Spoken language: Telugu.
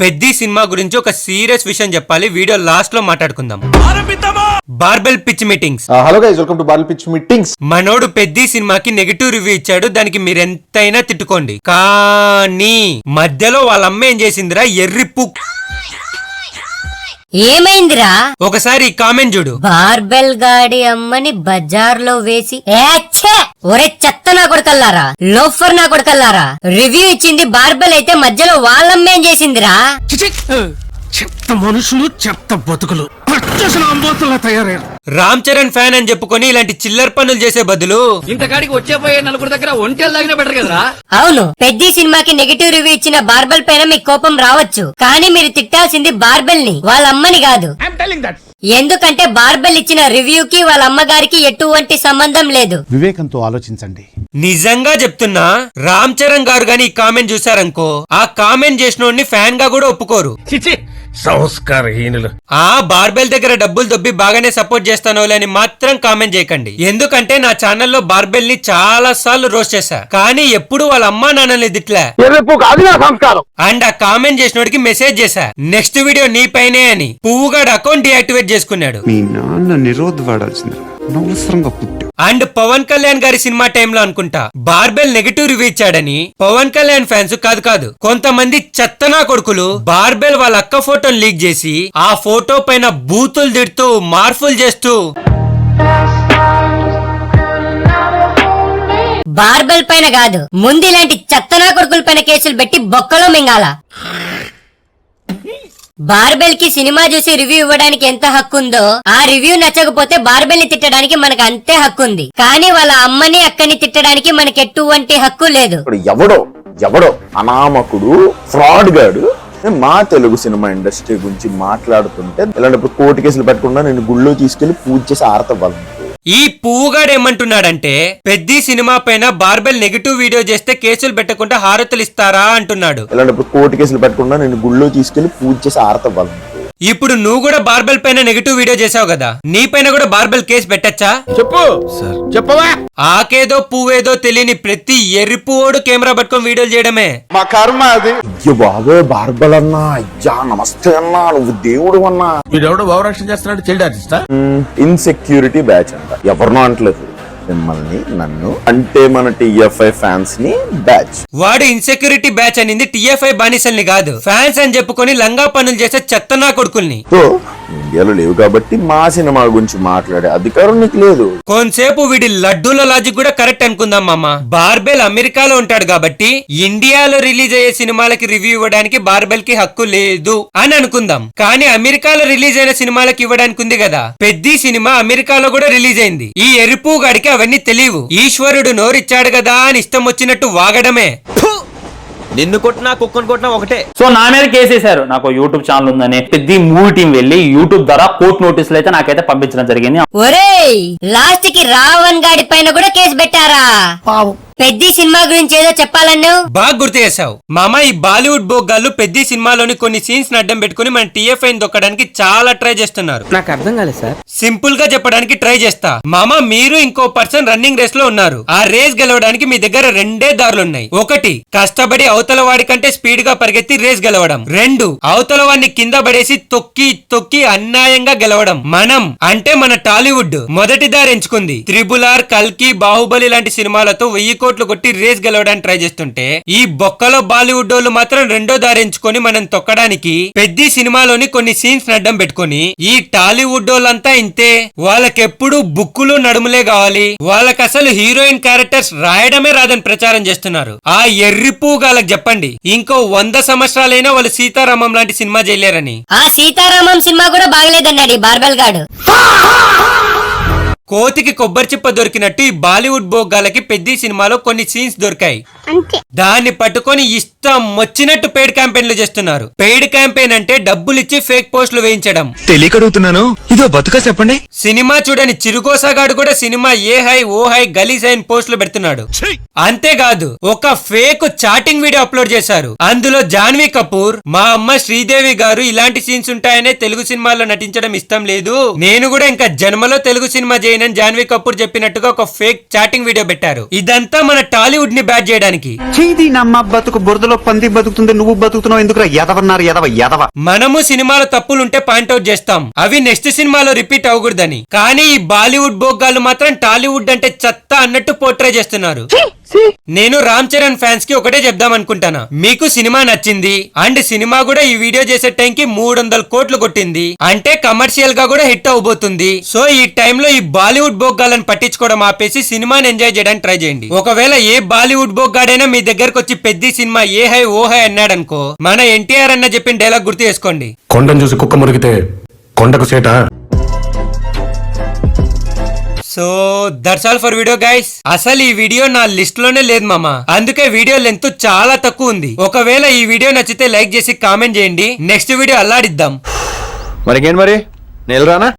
పెద్ది సినిమా గురించి ఒక సీరియస్ విషయం చెప్పాలి. వీడియో లాస్ట్ లో మాట్లాడుకుందాం. Barbell pitch meetings. Hello guys, welcome to barbell pitch meetings. మనోడు పెద్ది సినిమాకి నెగటివ్ రివ్యూ ఇచ్చాడు. దానికి మీరు ఎంతైనా తిట్టుకోండి, కానీ మధ్యలో వాళ్ళ అమ్మ ఏం చేసిందిరా ఎర్రిప్పు. ఏమైందిరా? ఒకసారి కామెంట్ చూడు. బార్బెల్ గాడి అమ్మని బజార్ లో వేసి ఒరే చెత్త నా కొడుకల్లారా, లోఫర్ నా కొడుకల్లారా, రివ్యూ ఇచ్చింది బార్బెల్ అయితే మధ్యలో వాళ్ళమ్మేం చేసిందిరా? చెత్త మనుషులు, చెత్త బతుకులు తయారయ్యారు. రామ్ చరణ్ ఫ్యాన్ అని చెప్పుకొని ఇలాంటి చిల్లర పనులు చేసే బదులు ఇంతకాడికి వచ్చేపోయే నలుగురు దగ్గర ఒంటెలు తాగినా బెటర్ కదరా. అవును, పెద్ది సినిమాకి నెగటివ్ రివ్యూ ఇచ్చిన బార్బెల్ పైన మీకు కోపం రావచ్చు, కానీ మీరు తిట్టాల్సింది బార్బెల్ ని, వాళ్ళ అమ్మని కాదు. ఎందుకంటే బార్బెల్ ఇచ్చిన రివ్యూకి వాళ్ళ అమ్మగారికి ఎటువంటి సంబంధం లేదు. వివేకంతో ఆలోచించండి. నిజంగా చెప్తున్నా, రామ్ చరణ్ గారు గాని ఈ కామెంట్ చూసారనుకో, ఆ కామెంట్ చేసిన ఫ్యాన్ గా కూడా ఒప్పుకోరు. సంస్కారహీనులు. ఆ బార్బెల్ దగ్గర డబ్బులు దొబ్బి బాగానే సపోర్ట్ చేస్తానో అని మాత్రం కామెంట్ చేయకండి. ఎందుకంటే నా ఛానల్లో బార్బెల్ ని చాలా సార్లు రోస్ట్ చేశా, కానీ ఎప్పుడు వాళ్ళ అమ్మా నాన్నని తిట్లా. అండ్ ఆ కామెంట్ చేసినోడికి మెసేజ్ చేశా, నెక్స్ట్ వీడియో నీ పైనే అని. పువ్వుగాడు అకౌంట్ డియాక్టివేట్ చేసుకున్నాడు. మీ నాన్న నిరోధ్ వాడాల్సింది, అనవసరంగా పుట్టావు. అండ్ పవన్ కళ్యాణ్ గారి సినిమా టైంలో అనుకుంటా బార్బెల్ నెగటివ్ రివ్యూ ఇచ్చాడని పవన్ కళ్యాణ్ ఫ్యాన్స్ కాదు కొంతమంది చెత్తనా కొడుకులు బార్బెల్ వాళ్ళ అక్క ఫోటోని లీక్ చేసి ఆ ఫోటో పైన బూతులు తిడుతూ మార్పులు చేస్తూ బార్బెల్ పైన కాదు, ముందు ఇలాంటి చెత్తనా కొడుకుల పైన కేసులు పెట్టి బొక్కలో మింగాల. బార్బెల్ కి సినిమా చూసి రివ్యూ ఇవ్వడానికి ఎంత హక్కు ఉందో, ఆ రివ్యూ నచ్చకపోతే బార్బెల్ ని తిట్టడానికి మనకు అంతే హక్కు ఉంది. కానీ వాళ్ళ అమ్మని అక్కని తిట్టడానికి మనకి ఎటువంటి హక్కు లేదు. ఎవడో అనామకుడు ఫ్రాడ్ గాడు మా తెలుగు సినిమా ఇండస్ట్రీ గురించి మాట్లాడుతుంటే ఇలాంటప్పుడు కోర్టు కేసులు పెట్టకుండా నేను గుళ్ళో తీసుకెళ్లి పూజ చేసి ఆరతవ్వాలి. ఈ పువ్వుగాడు ఏమంటున్నాడంటే, పెద్ది సినిమా పైన బార్బెల్ నెగటివ్ వీడియో చేస్తే కేసులు పెట్టకుండా హారతులు ఇస్తారా అంటున్నాడు. ఇలాంటప్పుడు కోర్టు కేసులు పెట్టకుండా నేను గుళ్ళో తీసుకెళ్లి పూజ చేసి ఆరతవ్వాలి. ఇప్పుడు నువ్వు కూడా బార్బెల్ పైన నెగటివ్ వీడియో చేసావు కదా, నీ పైన కూడా బార్బెల్ కేసు పెట్టచ్చా? చెప్పు సార్, చెప్పవా? ఆకేదో పువ్వేదో తెలియని ప్రతి ఎర్రిపువ్వుడు కెమెరా పట్టుకొని వీడియోలు చేయడమే మా కర్మ అది. అయ్యో బాబే బార్బెల్ అన్నా, అయ్యా నమస్తే అన్నా, నువ్వు దేవుడు అన్నా. వీడెవడో ఓవరాక్షన్ చేస్తున్నాడు, చైల్డ్ ఆర్టిస్టా? ఇన్సెక్యూరిటీ బ్యాచ్ అంట. ఎవరినో అంటలేదు, మిమ్మల్ని నన్ను అంటే మన టిఎఫ్ఐ ఫ్యాన్స్ ని బ్యాచ్. వాడు ఇన్సెక్యూరిటీ బ్యాచ్ అనింది టిఎఫ్ఐ బానిసల్ని కాదు, ఫ్యాన్స్ అని చెప్పుకొని లంగా పనులు చేసే చెత్తనా కొడుకుల్ని. ఇండియాలో లేవు కాబట్టి మా సినిమా గురించి మాట్లాడే అధికారం నీకు లేదు. కొంతసేపు వీడి లడ్డూల లాజిక్ కూడా కరెక్ట్ అనుకుందాం మామ. బార్బెల్ అమెరికాలో ఉంటాడు కాబట్టి ఇండియాలో రిలీజ్ అయ్యే సినిమాలకి రివ్యూ ఇవ్వడానికి బార్బెల్ కి హక్కు లేదు అని అనుకుందాం. కానీ అమెరికాలో రిలీజ్ అయిన సినిమాలకి ఇవ్వడానికి ఉంది కదా. పెద్ది సినిమా అమెరికాలో కూడా రిలీజ్ అయింది. ఈ ఎరుపు గాడికి అవన్నీ తెలియవు. ఈశ్వరుడు నోరిచ్చాడు కదా అని ఇష్టం వచ్చినట్టు వాగడమే. నిన్ను కొట్టినా కుక్కను కొట్టినా ఒకటే. సో నా మీద కేసేశారు. నాకు యూట్యూబ్ ఛానల్ ఉందని పెద్ద మూవీ టీం వెళ్ళి యూట్యూబ్ ద్వారా కోర్టు నోటీసులు అయితే నాకైతే పంపించడం జరిగింది. ఒరేయ్, లాస్ట్ కి రావణ్ గాడి పైన కూడా కేసు పెట్టారా? పెద్ది సినిమా గురించి ఏదో చెప్పాలన్నా బాగా గుర్తు చేసావు మామ. ఈ బాలీవుడ్ బోగ్గాళ్ళు పెద్ది సినిమాలోని కొన్ని సీన్స్ అడ్డం పెట్టుకుని మన టీఎఫ్ఐ దొక్కడానికి చాలా ట్రై చేస్తున్నారు. నాకు అర్థం కాలేదు సార్. సింపుల్ గా చెప్పడానికి ట్రై చేస్తా మామ. మీరు ఇంకో పర్సన్ రన్నింగ్ రేస్ లో ఉన్నారు. ఆ రేస్ గెలవడానికి మీ దగ్గర రెండే దారులున్నాయి. ఒకటి, కష్టపడి అవతల వాడి కంటే స్పీడ్ గా పరిగెత్తి రేస్ గెలవడం. రెండు, అవతల వాడిని కింద పడేసి తొక్కి అన్యాయంగా గెలవడం. మనం అంటే మన టాలీవుడ్ మొదటి దారి ఎంచుకుంది. త్రిబుల్ ఆర్, కల్కి, బాహుబలి లాంటి సినిమాలతో 1000 కోట్లు కొట్టి రేస్ గెలవడానికి ట్రై చేస్తుంటే, ఈ బొక్కలో బాలీవుడ్ వాళ్ళు మాత్రం రెండో దారి ఎంచుకొని మనం తొక్కడానికి పెద్ది సినిమాలోని కొన్ని సీన్స్ అడ్డం పెట్టుకొని, ఈ టాలీవుడ్ వాళ్ళంతా ఇంతే, వాళ్ళకెప్పుడు బుక్కులు నడుములే కావాలి, వాళ్ళకి అసలు హీరోయిన్ క్యారెక్టర్స్ రాయడమే రాదని ప్రచారం చేస్తున్నారు. ఆ ఎర్రిపూ గాలకు చెప్పండి, ఇంకో 100 సంవత్సరాలైనా వాళ్ళు సీతారామం లాంటి సినిమా చేయలేరని. ఆ సీతారామం సినిమా కూడా బాగలేదన్నాడు ఈ బార్బెల్ గాడు. కోతికి కొబ్బరి చిప్ప దొరికినట్టు ఈ బాలీవుడ్ బోగ్గాలకి పెద్ద సినిమాలో కొన్ని సీన్స్ దొరికాయి. దాన్ని పట్టుకొని ఇష్టం వచ్చినట్టు పెయిడ్ క్యాంపెయిన్లు చేస్తున్నారు. పెయిడ్ క్యాంపెయిన్ అంటే డబ్బులు ఇచ్చి ఫేక్ పోస్టులు వేయించడం. తెలియకడుగుతున్నాను, ఇదో బతుక చెప్పండి. సినిమా చూడని చిరుకోసగాడు కూడా సినిమా ఏ హై ఓ హై గలీజ్ అయిన పోస్టులు పెడుతున్నాడు. అంతేకాదు, ఒక ఫేక్ చాటింగ్ వీడియో అప్లోడ్ చేశారు. అందులో జాన్వీ కపూర్, మా అమ్మ శ్రీదేవి గారు ఇలాంటి సీన్స్ ఉంటాయనే తెలుగు సినిమాల్లో నటించడం ఇష్టం లేదు, నేను కూడా ఇంకా జన్మలో తెలుగు సినిమా చేయను హీరోయిన్ జాన్వీ కపూర్ చెప్పినట్టుగా ఒక ఫేక్ చాటింగ్ వీడియో పెట్టారు. ఇదంతా మన టాలీవుడ్ ని బ్యాట్ చేయడానికి. చేది నమ్మ బతుకు బురదలో పంది బతుకుతుంది, నువ్వు బతుకుతున్నావు ఎందుకురా? ఎదవన్నారు ఎదవ. మనము సినిమాలో తప్పులుంటే పాయింట్అవుట్ చేస్తాం, అవి నెక్స్ట్ సినిమాలో రిపీట్ అవ్వకూడదని. కానీ ఈ బాలీవుడ్ బోగ్గాలు మాత్రం టాలీవుడ్ అంటే చెత్త అన్నట్టు పోర్ట్రే చేస్తున్నారు. నేను రామ్ చరణ్ ఫ్యాన్స్ కి ఒకటే చెప్దాం అనుకుంటానా, మీకు సినిమా నచ్చింది అండ్ సినిమా కూడా ఈ వీడియో చేసే టైం కి 300 కోట్లు కొట్టింది అంటే కమర్షియల్ గా కూడా హిట్ అవబోతుంది. సో ఈ టైంలో ఈ బాలీవుడ్ బోగ్గాలను పట్టించుకోవడం ఆపేసి సినిమాని ఎంజాయ్ చేయడానికి ట్రై చేయండి. ఒకవేళ ఏ బాలీవుడ్ బోగ్గాడైనా మీ దగ్గరకు వచ్చి పెద్ద సినిమా ఏ హై ఓ హై అన్నాడనుకో, మన ఎన్టీఆర్ అన్న చెప్పిన డైలాగ్ గుర్తు చేసుకోండి, కొండను చూసి కుక్క మురిగితే కొండకు సేట. So that's all for video guys. అసలు ఈ వీడియో నా లిస్ట్ లోనే లేదు మామ, అందుకే వీడియో లెంత్ చాలా తక్కువ ఉంది. ఒకవేళ ఈ వీడియో నచ్చితే లైక్ చేసి కామెంట్ చేయండి, నెక్స్ట్ వీడియో అల్లాడిద్దాం. మరికేంటి మరి నేను రానా?